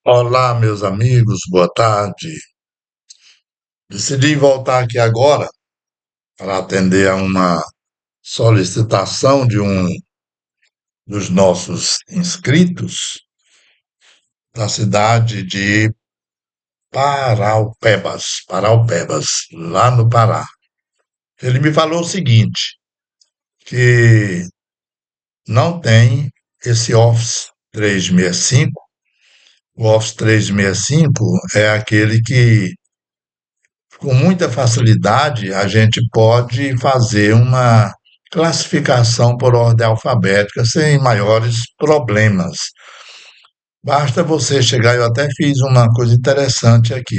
Olá, meus amigos, boa tarde. Decidi voltar aqui agora para atender a uma solicitação de um dos nossos inscritos da cidade de Paraupebas, lá no Pará. Ele me falou o seguinte, que não tem esse Office 365. O Office 365 é aquele que com muita facilidade, a gente pode fazer uma classificação por ordem alfabética sem maiores problemas. Basta você chegar, eu até fiz uma coisa interessante aqui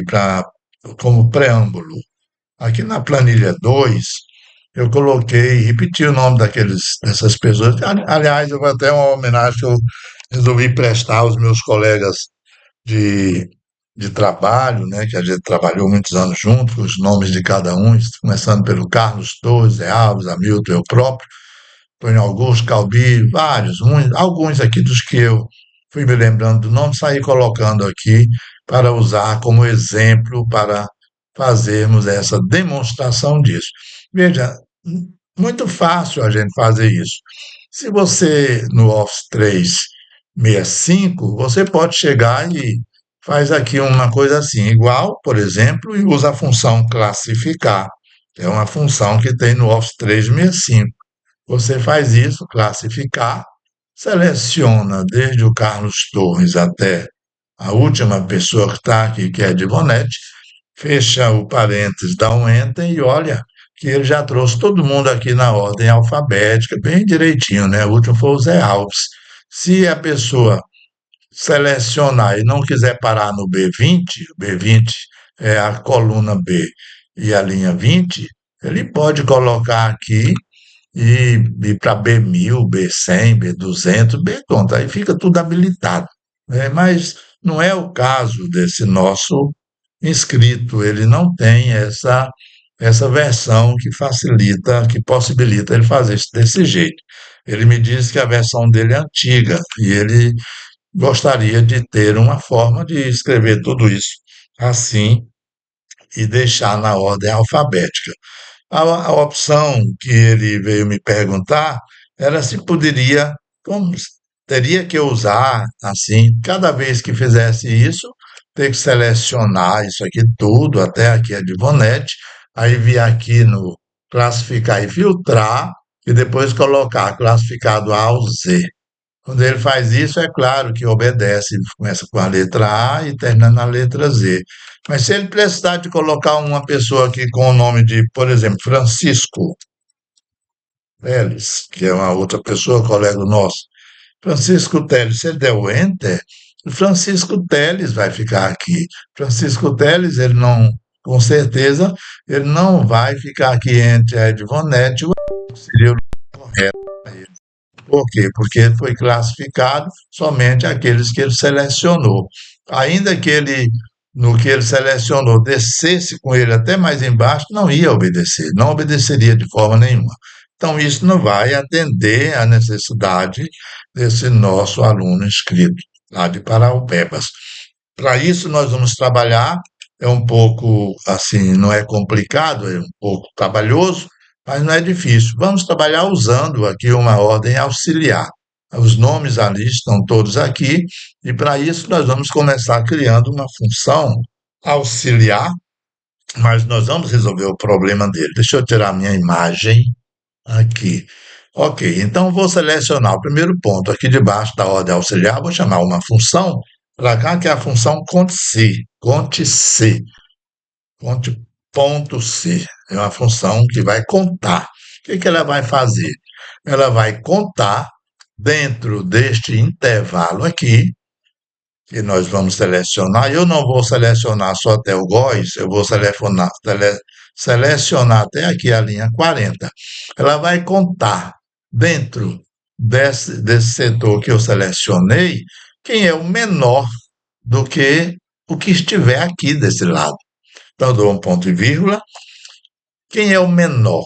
como preâmbulo. Aqui na planilha 2, eu coloquei, repeti o nome dessas pessoas. Aliás, eu vou até uma homenagem que eu resolvi prestar aos meus colegas de, de trabalho, né, que a gente trabalhou muitos anos juntos, os nomes de cada um, começando pelo Carlos Torres, Zé Alves, Hamilton, eu próprio, Antônio Augusto, Calbi, vários, alguns aqui dos que eu fui me lembrando do nome, saí colocando aqui para usar como exemplo para fazermos essa demonstração disso. Veja, muito fácil a gente fazer isso. Se você, no Office 365, você pode chegar e faz aqui uma coisa assim, igual, por exemplo, e usa a função classificar. É uma função que tem no Office 365. Você faz isso, classificar, seleciona desde o Carlos Torres até a última pessoa que está aqui, que é de Bonete, fecha o parênteses, dá um enter e olha que ele já trouxe todo mundo aqui na ordem alfabética, bem direitinho, né? O último foi o Zé Alves. Se a pessoa selecionar e não quiser parar no B20, o B20 é a coluna B e a linha 20, ele pode colocar aqui e ir para B1000, B100, B200, B conta, aí fica tudo habilitado, né? Mas não é o caso desse nosso inscrito, ele não tem essa versão que facilita, que possibilita ele fazer isso desse jeito. Ele me disse que a versão dele é antiga e ele gostaria de ter uma forma de escrever tudo isso assim e deixar na ordem alfabética. A opção que ele veio me perguntar era se poderia, como teria que usar assim, cada vez que fizesse isso, ter que selecionar isso aqui tudo, até aqui a de Bonete, aí vir aqui no classificar e filtrar, e depois colocar classificado A ao Z. Quando ele faz isso, é claro que obedece, ele começa com a letra A e termina na letra Z. Mas se ele precisar de colocar uma pessoa aqui com o nome de, por exemplo, Francisco Teles, que é uma outra pessoa, colega nosso, Francisco Teles, se ele der o Enter, o Francisco Teles vai ficar aqui. Francisco Teles, ele não, com certeza, ele não vai ficar aqui entre a Edvonete e o seria o correto. Por quê? Porque ele foi classificado somente aqueles que ele selecionou. Ainda que ele, no que ele selecionou, descesse com ele até mais embaixo, não ia obedecer, não obedeceria de forma nenhuma. Então, isso não vai atender à necessidade desse nosso aluno inscrito lá de Paraupebas. Para isso, nós vamos trabalhar, é um pouco assim, não é complicado, é um pouco trabalhoso, mas não é difícil. Vamos trabalhar usando aqui uma ordem auxiliar. Os nomes ali estão todos aqui, e para isso nós vamos começar criando uma função auxiliar, mas nós vamos resolver o problema dele. Deixa eu tirar minha imagem aqui. Ok, então vou selecionar o primeiro ponto aqui debaixo da ordem auxiliar, vou chamar uma função para cá, que é a função conte-C, conte.C. É uma função que vai contar. O que ela vai fazer? Ela vai contar dentro deste intervalo aqui, que nós vamos selecionar. Eu não vou selecionar só até o góis, eu vou selecionar até aqui a linha 40. Ela vai contar dentro desse setor que eu selecionei quem é o menor do que o que estiver aqui desse lado. Então, eu dou um ponto e vírgula. Quem é o menor?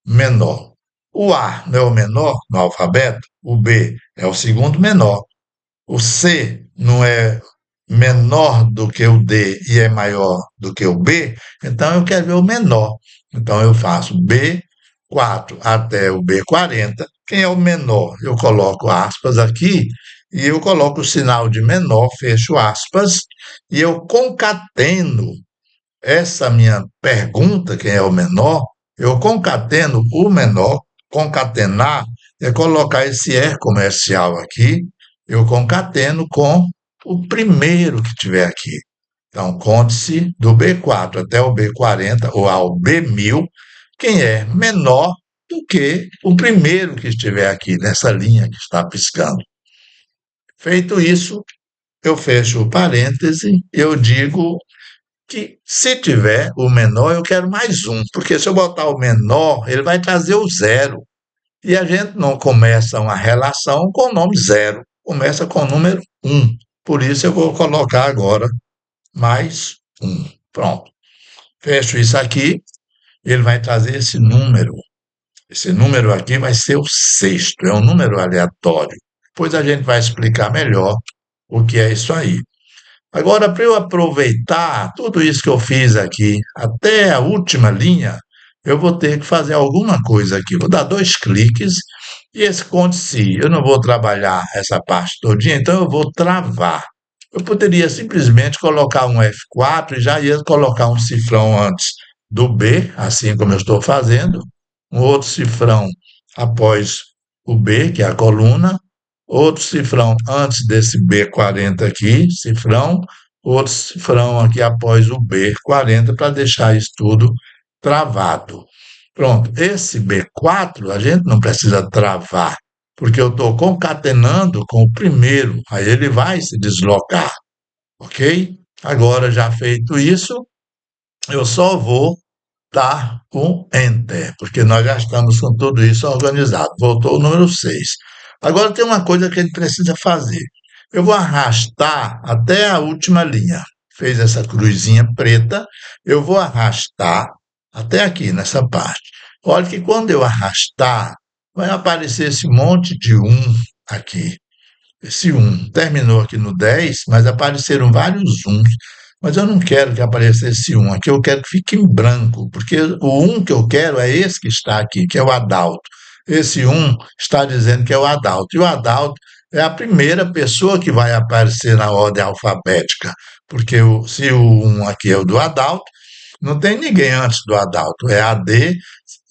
Menor. O A não é o menor no alfabeto, o B é o segundo menor, o C não é menor do que o D e é maior do que o B, então eu quero ver o menor. Então eu faço B4 até o B40. Quem é o menor? Eu coloco aspas aqui e eu coloco o sinal de menor, fecho aspas, e eu concateno essa minha pergunta, quem é o menor, eu concateno o menor, concatenar é colocar esse R comercial aqui, eu concateno com o primeiro que tiver aqui. Então, conte-se do B4 até o B40 ou ao B1000, quem é menor do que o primeiro que estiver aqui nessa linha que está piscando. Feito isso, eu fecho o parêntese, eu digo que se tiver o menor, eu quero mais um, porque se eu botar o menor, ele vai trazer o zero. E a gente não começa uma relação com o nome zero, começa com o número um. Por isso eu vou colocar agora mais um. Pronto. Fecho isso aqui, ele vai trazer esse número. Esse número aqui vai ser o sexto, é um número aleatório. Depois a gente vai explicar melhor o que é isso aí. Agora, para eu aproveitar tudo isso que eu fiz aqui, até a última linha, eu vou ter que fazer alguma coisa aqui. Vou dar dois cliques e esse conte-se. Eu não vou trabalhar essa parte todinha, então eu vou travar. Eu poderia simplesmente colocar um F4 e já ia colocar um cifrão antes do B, assim como eu estou fazendo, um outro cifrão após o B, que é a coluna, outro cifrão antes desse B40 aqui, cifrão, outro cifrão aqui após o B40 para deixar isso tudo travado. Pronto, esse B4 a gente não precisa travar, porque eu estou concatenando com o primeiro, aí ele vai se deslocar, ok? Agora, já feito isso, eu só vou dar um Enter, porque nós já estamos com tudo isso organizado. Voltou o número 6. Agora tem uma coisa que a gente precisa fazer. Eu vou arrastar até a última linha. Fez essa cruzinha preta, eu vou arrastar até aqui, nessa parte. Olha que quando eu arrastar, vai aparecer esse monte de um aqui. Esse um terminou aqui no 10, mas apareceram vários uns. Mas eu não quero que apareça esse um aqui, eu quero que fique em branco, porque o um que eu quero é esse que está aqui, que é o Adalto. Esse um está dizendo que é o Adalto. E o Adalto é a primeira pessoa que vai aparecer na ordem alfabética, porque se o um aqui é o do Adalto, não tem ninguém antes do Adalto. É a D,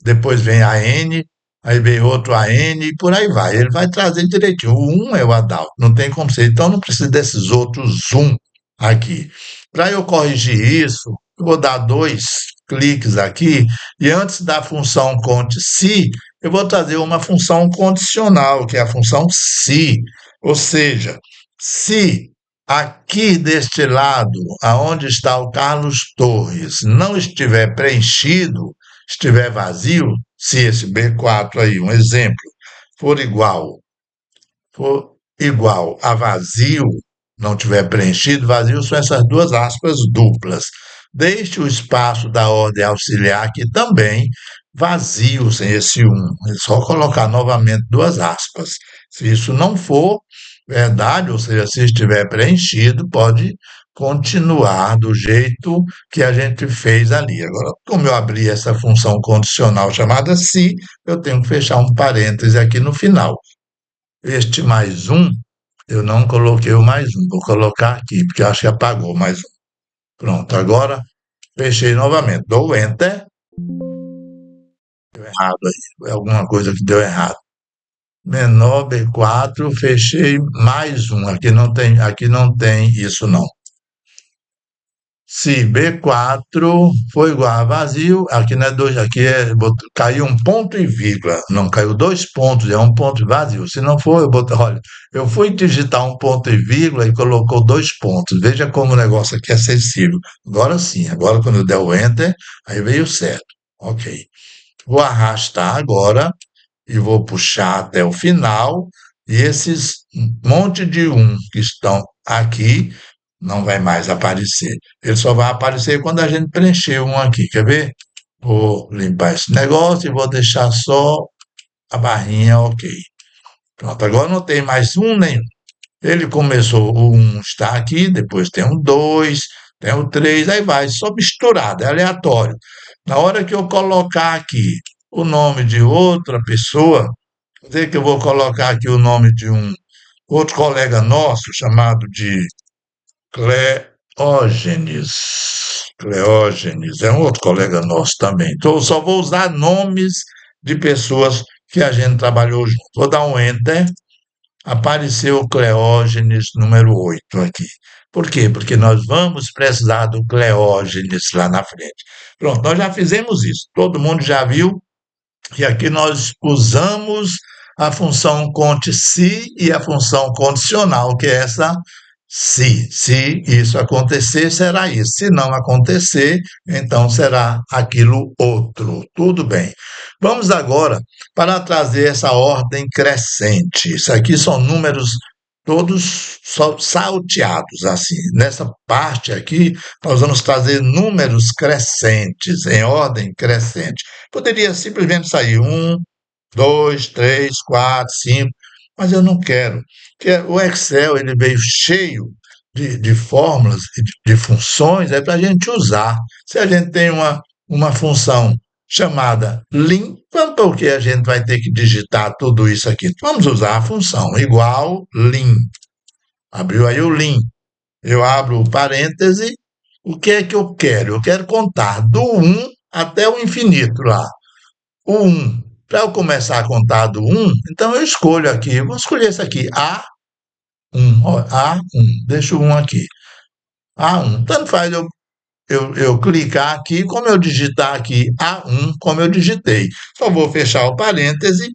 depois vem a N, aí vem outro AN e por aí vai. Ele vai trazer direitinho. O um é o Adalto, não tem como ser. Então não precisa desses outros um aqui. Para eu corrigir isso, eu vou dar dois cliques aqui e antes da função conte-se, eu vou trazer uma função condicional, que é a função se. Ou seja, se aqui deste lado, aonde está o Carlos Torres, não estiver preenchido, estiver vazio, se esse B4 aí, um exemplo, for igual a vazio, não tiver preenchido, vazio são essas duas aspas duplas. Deixe o espaço da ordem auxiliar aqui também vazio, sem esse um. É só colocar novamente duas aspas. Se isso não for verdade, ou seja, se estiver preenchido, pode continuar do jeito que a gente fez ali. Agora, como eu abri essa função condicional chamada se, eu tenho que fechar um parêntese aqui no final. Este mais um, eu não coloquei o mais um, vou colocar aqui, porque eu acho que apagou mais um. Pronto, agora fechei novamente. Dou Enter. Deu errado aí, alguma coisa que deu errado. Menor B4, fechei mais um. Aqui não tem isso não. Se B4 for igual a vazio, aqui não é dois, caiu um ponto e vírgula, não caiu dois pontos, é um ponto vazio. Se não for, olha, eu fui digitar um ponto e vírgula e colocou dois pontos. Veja como o negócio aqui é acessível. Agora sim, agora quando eu der o Enter, aí veio certo. Ok. Vou arrastar agora e vou puxar até o final, e esses monte de um que estão aqui não vai mais aparecer. Ele só vai aparecer quando a gente preencher um aqui, quer ver? Vou limpar esse negócio e vou deixar só a barrinha ok. Pronto, agora não tem mais um nenhum. Ele começou, o 1 está aqui, depois tem o 2, tem o 3, aí vai, só misturado, é aleatório. Na hora que eu colocar aqui o nome de outra pessoa, quer dizer que eu vou colocar aqui o nome de um outro colega nosso, chamado de Cleógenes. Cleógenes, é um outro colega nosso também. Então, eu só vou usar nomes de pessoas que a gente trabalhou junto. Vou dar um Enter. Apareceu o Cleógenes número 8 aqui. Por quê? Porque nós vamos precisar do Cleógenes lá na frente. Pronto, nós já fizemos isso. Todo mundo já viu. E aqui nós usamos a função conte-se e a função condicional, que é essa se. Se isso acontecer, será isso. Se não acontecer, então será aquilo outro. Tudo bem. Vamos agora para trazer essa ordem crescente. Isso aqui são números todos salteados, assim. Nessa parte aqui, nós vamos trazer números crescentes, em ordem crescente. Poderia simplesmente sair 1, 2, 3, 4, 5, mas eu não quero. Porque o Excel ele veio cheio de fórmulas, de funções, é para a gente usar. Se a gente tem uma função chamada lim, por que a gente vai ter que digitar tudo isso aqui? Vamos usar a função igual lim. Abriu aí o lim. Eu abro o parêntese. O que é que eu quero? Eu quero contar do 1 até o infinito lá. O 1. Para eu começar a contar do 1, então eu escolho aqui. Eu vou escolher esse aqui. A1. Ó, A1. Deixa o 1 aqui. A1. Tanto faz eu clicar aqui, como eu digitar aqui A1, como eu digitei. Só vou fechar o parêntese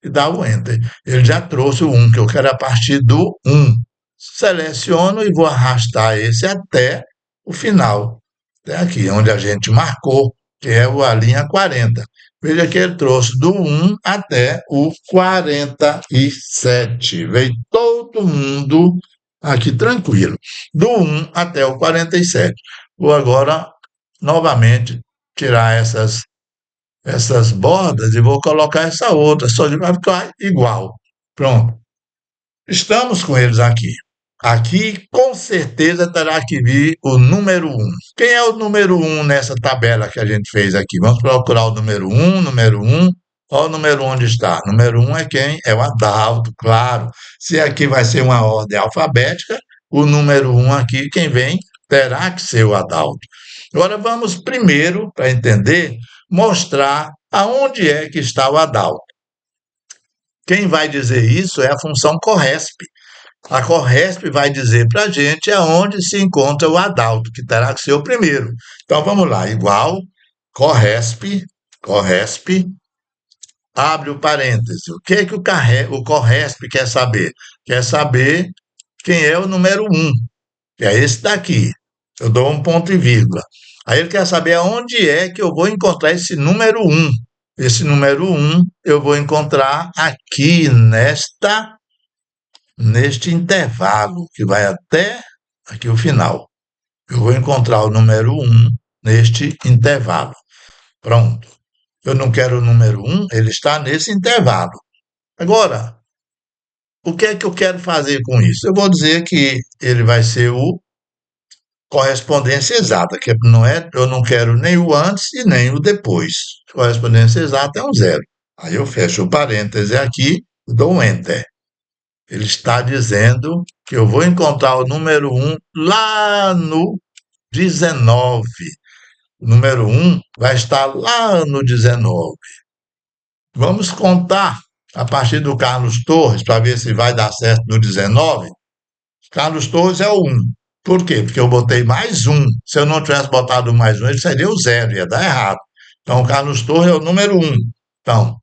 e dar o Enter. Ele já trouxe o 1, que eu quero a partir do 1. Seleciono e vou arrastar esse até o final. Até aqui, onde a gente marcou, que é a linha 40. Veja que ele trouxe do 1 até o 47. Veio todo mundo aqui tranquilo. Do 1 até o 47. Vou agora, novamente, tirar essas bordas e vou colocar essa outra, só de vai ficar igual. Pronto. Estamos com eles aqui. Aqui, com certeza, terá que vir o número 1. Quem é o número 1 nessa tabela que a gente fez aqui? Vamos procurar o número 1, número 1. Olha o número 1 onde está. Número 1 é quem? É o Adalto, claro. Se aqui vai ser uma ordem alfabética, o número 1 aqui, quem vem, terá que ser o Adalto. Agora vamos primeiro, para entender, mostrar aonde é que está o Adalto. Quem vai dizer isso é a função Corresp. A Corresp vai dizer para a gente aonde se encontra o Adalto, que terá que ser o primeiro. Então vamos lá, igual Corresp, abre o parêntese. O que é que o Corresp quer saber? Quer saber quem é o número 1, que é esse daqui. Eu dou um ponto e vírgula. Aí ele quer saber aonde é que eu vou encontrar esse número 1. Esse número 1 eu vou encontrar aqui neste intervalo, que vai até aqui o final. Eu vou encontrar o número 1 neste intervalo. Pronto. Eu não quero o número 1, ele está nesse intervalo. Agora, o que é que eu quero fazer com isso? Eu vou dizer que ele vai ser o correspondência exata, que não é, eu não quero nem o antes e nem o depois. Correspondência exata é um zero. Aí eu fecho o parêntese aqui e dou um Enter. Ele está dizendo que eu vou encontrar o número 1 lá no 19. O número 1 vai estar lá no 19. Vamos contar a partir do Carlos Torres para ver se vai dar certo no 19. Carlos Torres é o 1. Por quê? Porque eu botei mais 1. Se eu não tivesse botado mais 1, ele seria o 0, ia dar errado. Então, o Carlos Torres é o número 1. Então,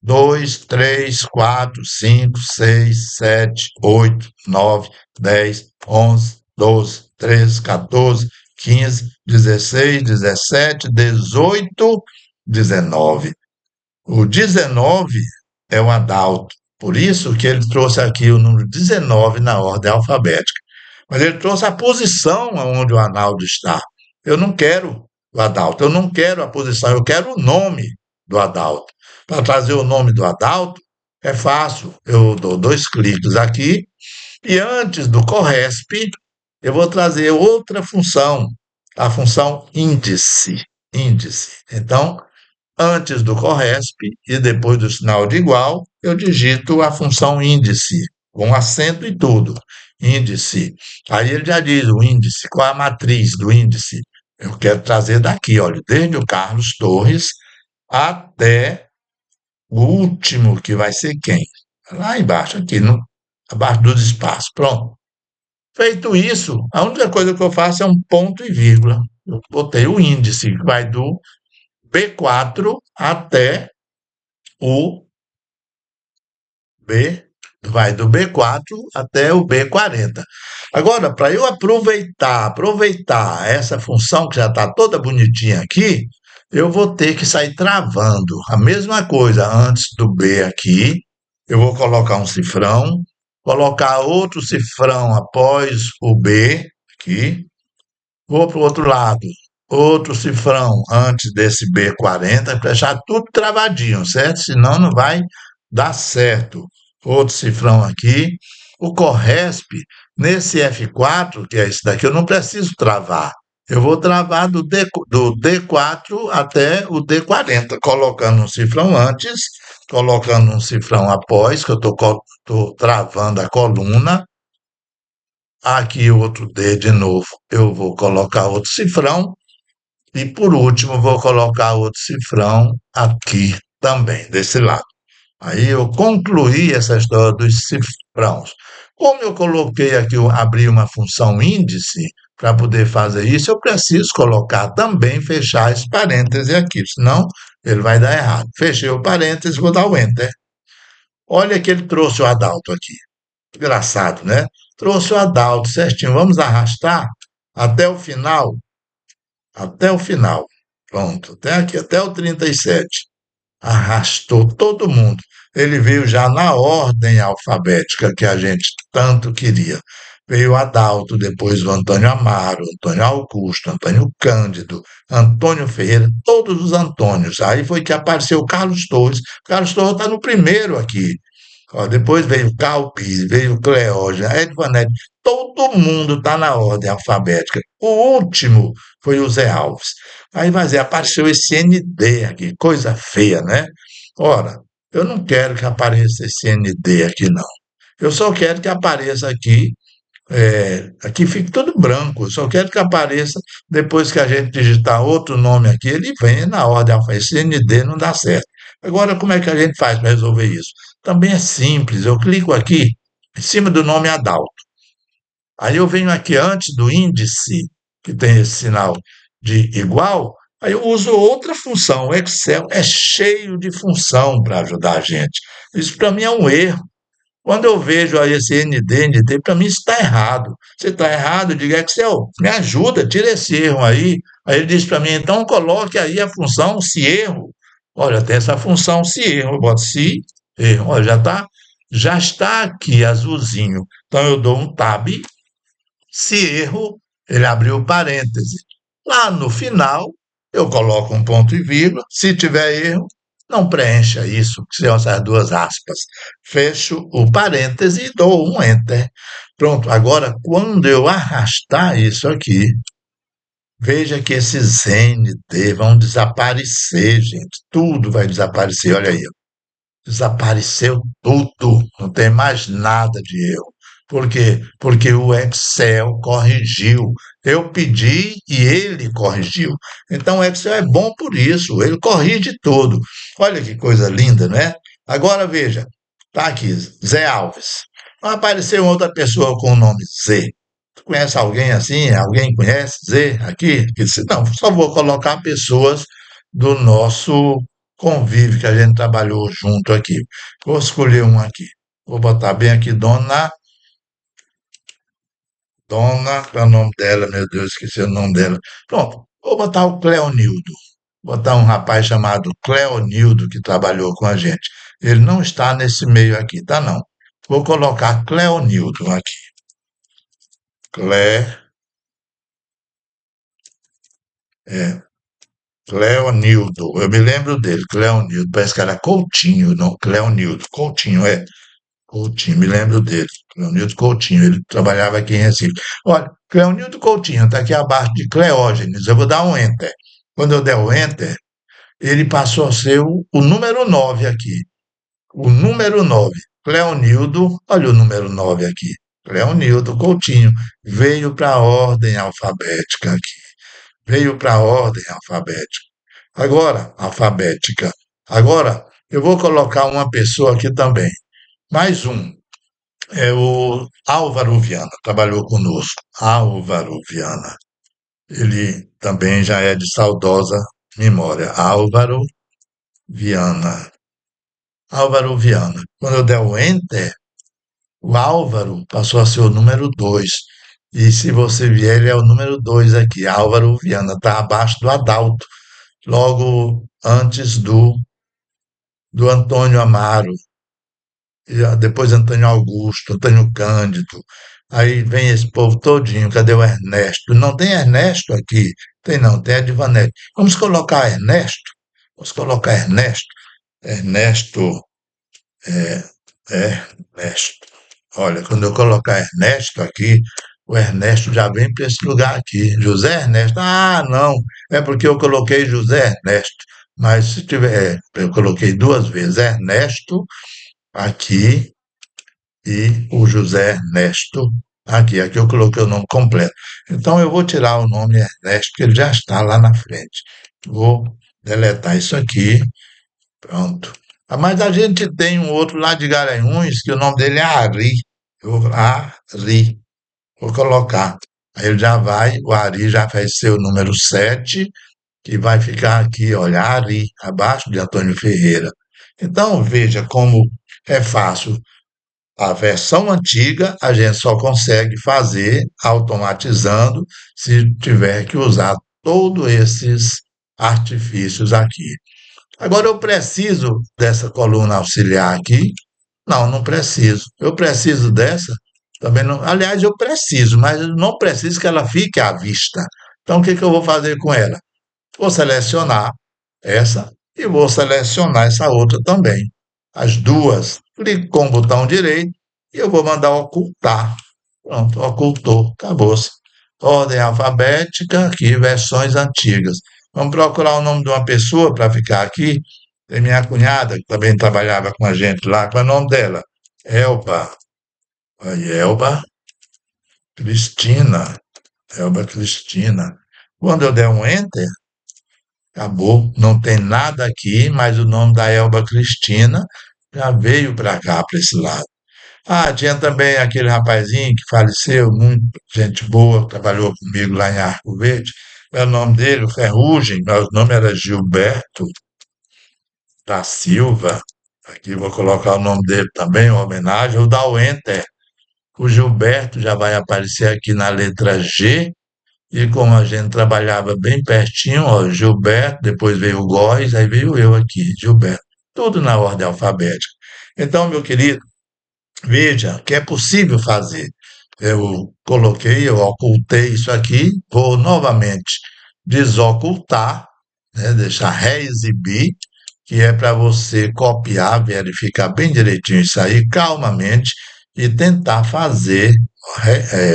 2, 3, 4, 5, 6, 7, 8, 9, 10, 11, 12, 13, 14, 15, 16, 17, 18, 19. O 19 é o Adalto. Por isso que ele trouxe aqui o número 19 na ordem alfabética. Mas ele trouxe a posição onde o Arnaldo está. Eu não quero o Adalto, eu não quero a posição, eu quero o nome do Adalto. Para trazer o nome do Adalto, é fácil. Eu dou 2 cliques aqui E antes do CORRESP, eu vou trazer outra função, a função índice. Índice. Então, antes do CORRESP e depois do sinal de igual, eu digito a função índice, com acento e tudo. Índice. Aí ele já diz o índice, qual é a matriz do índice? Eu quero trazer daqui, olha, desde o Carlos Torres até o último, que vai ser quem? Lá embaixo, aqui, no, abaixo dos espaços. Pronto. Feito isso, a única coisa que eu faço é um ponto e vírgula. Eu botei o índice, que vai do B4 até o B, vai do B4 até o B40. Agora, para eu aproveitar essa função que já está toda bonitinha aqui, eu vou ter que sair travando. A mesma coisa antes do B aqui, eu vou colocar um cifrão, colocar outro cifrão após o B aqui, vou para o outro lado, outro cifrão antes desse B40, para deixar tudo travadinho, certo? Senão não vai dar certo. Outro cifrão aqui. O CORRESP, nesse F4, que é esse daqui, eu não preciso travar. Eu vou travar do D4 até o D40, colocando um cifrão antes, colocando um cifrão após, que eu estou travando a coluna, aqui outro D de novo, eu vou colocar outro cifrão. E por último, vou colocar outro cifrão aqui também, desse lado. Aí eu concluí essa história dos cifrãos. Como eu coloquei aqui, eu abri uma função índice para poder fazer isso, eu preciso colocar também, fechar esse parêntese aqui, senão ele vai dar errado. Fechei o parêntese, vou dar o Enter. Olha que ele trouxe o Adalto aqui. Engraçado, né? Trouxe o Adalto certinho. Vamos arrastar até o final. Até o final. Pronto. Até aqui, até o 37. Arrastou todo mundo. Ele veio já na ordem alfabética que a gente tanto queria. Veio o Adalto, depois o Antônio Amaro, Antônio Augusto, Antônio Cândido, Antônio Ferreira, todos os Antônios. Aí foi que apareceu o Carlos Torres. O Carlos Torres está no primeiro aqui. Ó, depois veio o Calpis, veio o Cleógenes, Edvanete, todo mundo está na ordem alfabética. O último foi o Zé Alves. Aí vai dizer, apareceu esse ND aqui, coisa feia, né? Ora, eu não quero que apareça esse ND aqui, não. Eu só quero que apareça aqui, aqui fique tudo branco. Eu só quero que apareça, depois que a gente digitar outro nome aqui, ele vem na ordem alfabética. Esse ND não dá certo. Agora, como é que a gente faz para resolver isso? Também é simples. Eu clico aqui, em cima do nome Adalto. Aí eu venho aqui antes do índice, que tem esse sinal de igual, aí eu uso outra função. O Excel é cheio de função para ajudar a gente. Isso para mim é um erro. Quando eu vejo aí esse ND, para mim isso está errado. Se está errado, eu digo, Excel, me ajuda, tira esse erro aí. Aí ele diz para mim, então coloque aí a função se erro. Olha, tem essa função se erro. Eu boto se erro. Olha, já está aqui azulzinho. Então eu dou um tab. Se erro, ele abriu parêntese. Lá no final, eu coloco um ponto e vírgula. Se tiver erro, não preencha isso, que são essas duas aspas. Fecho o parêntese e dou um enter. Pronto. Agora, quando eu arrastar isso aqui, veja que esses ND vão desaparecer, gente. Tudo vai desaparecer. Olha aí. Desapareceu tudo, não tem mais nada de erro. Por quê? Porque o Excel corrigiu. Eu pedi e ele corrigiu. Então o Excel é bom por isso, ele corrige tudo. Olha que coisa linda, né? Agora veja, tá aqui, Zé Alves. Não apareceu outra pessoa com o nome Z. Tu conhece alguém assim? Alguém conhece Z aqui? Que disse, não, só vou colocar pessoas do nosso convívio que a gente trabalhou junto aqui. Vou escolher um aqui. Vou botar bem aqui, qual é o nome dela, meu Deus, esqueci o nome dela. Pronto, vou botar o Cleonildo. Botar um rapaz chamado Cleonildo que trabalhou com a gente. Ele não está nesse meio aqui, tá não. Vou colocar Cleonildo aqui. Cle, é, Cleonildo. Eu me lembro dele, Cleonildo. Parece que era Coutinho, não, Cleonildo. Coutinho, é. Coutinho, me lembro dele. Cleonildo Coutinho, ele trabalhava aqui em Recife. Olha, Cleonildo Coutinho está aqui abaixo de Cleógenes. Eu vou dar um enter. Quando eu der o enter, ele passou a ser o número 9 aqui. O número 9, Cleonildo, olha o número 9 aqui. Cleonildo Coutinho veio para a ordem alfabética aqui. Veio para a ordem alfabética. Agora, alfabética. Agora, eu vou colocar uma pessoa aqui também. Mais um. É o Álvaro Viana, trabalhou conosco. Álvaro Viana. Ele também já é de saudosa memória. Álvaro Viana. Álvaro Viana. Quando eu der o Enter, o Álvaro passou a ser o número 2. E se você vier, ele é o número 2 aqui. Álvaro Viana está abaixo do Adalto, logo antes do Antônio Amaro, e depois Antônio Augusto, Antônio Cândido. Aí vem esse povo todinho. Cadê o Ernesto? Não tem Ernesto aqui. Tem não, tem Edvanete. Vamos colocar Ernesto? Vamos colocar Ernesto. Ernesto, é, Ernesto. Olha, quando eu colocar Ernesto aqui, o Ernesto já vem para esse lugar aqui. José Ernesto. Ah, não. É porque eu coloquei José Ernesto. Mas se tiver, eu coloquei duas vezes Ernesto aqui e o José Ernesto aqui. Aqui eu coloquei o nome completo. Então eu vou tirar o nome Ernesto, que ele já está lá na frente. Vou deletar isso aqui. Pronto. Ah, mas a gente tem um outro lá de Garanhuns, que o nome dele é Ari. Ari. Vou colocar. Aí ele já vai, o Ari já vai ser o número 7, que vai ficar aqui, olha, Ari, abaixo de Antônio Ferreira. Então, veja como é fácil. A versão antiga a gente só consegue fazer automatizando se tiver que usar todos esses artifícios aqui. Agora eu preciso dessa coluna auxiliar aqui? Não, não preciso. Eu preciso dessa? Também não. Aliás, eu preciso, mas eu não preciso que ela fique à vista. Então, o que que eu vou fazer com ela? Vou selecionar essa e vou selecionar essa outra também. As duas. Clico com o botão direito e eu vou mandar ocultar. Pronto, ocultou, acabou-se. Ordem alfabética, aqui, versões antigas. Vamos procurar o nome de uma pessoa para ficar aqui. Tem minha cunhada, que também trabalhava com a gente lá. Qual é o nome dela? Elba. Aí, Elba Cristina. Elba Cristina. Quando eu der um Enter, acabou. Não tem nada aqui, mas o nome da Elba Cristina já veio para cá, para esse lado. Ah, tinha também aquele rapazinho que faleceu, muito gente boa, trabalhou comigo lá em Arco Verde. É o nome dele, o Ferrugem, mas o nome era Gilberto da Silva. Aqui vou colocar o nome dele também, em homenagem. Vou dar o Enter. O Gilberto já vai aparecer aqui na letra G. E como a gente trabalhava bem pertinho, ó, Gilberto, depois veio o Góes, aí veio eu aqui, Gilberto. Tudo na ordem alfabética. Então, meu querido, veja que é possível fazer. Eu coloquei, eu ocultei isso aqui, vou novamente desocultar, né, deixar reexibir, que é para você copiar, verificar bem direitinho isso aí, calmamente, e tentar fazer,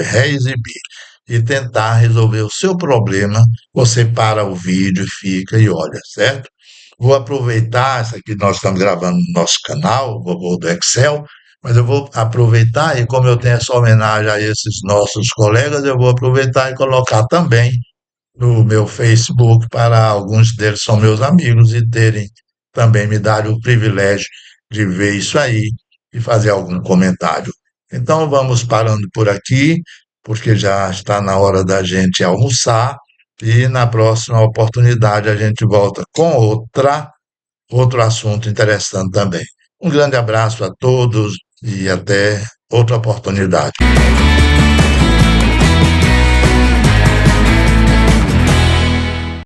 reexibir, e tentar resolver o seu problema. Você para o vídeo, fica e olha, certo? Vou aproveitar, essa aqui nós estamos gravando no nosso canal, o Vovô do Excel, mas eu vou aproveitar e como eu tenho essa homenagem a esses nossos colegas, eu vou aproveitar e colocar também no meu Facebook para alguns deles são meus amigos e terem também me dar o privilégio de ver isso aí e fazer algum comentário. Então vamos parando por aqui, porque já está na hora da gente almoçar e na próxima oportunidade a gente volta com outro assunto interessante também. Um grande abraço a todos e até outra oportunidade.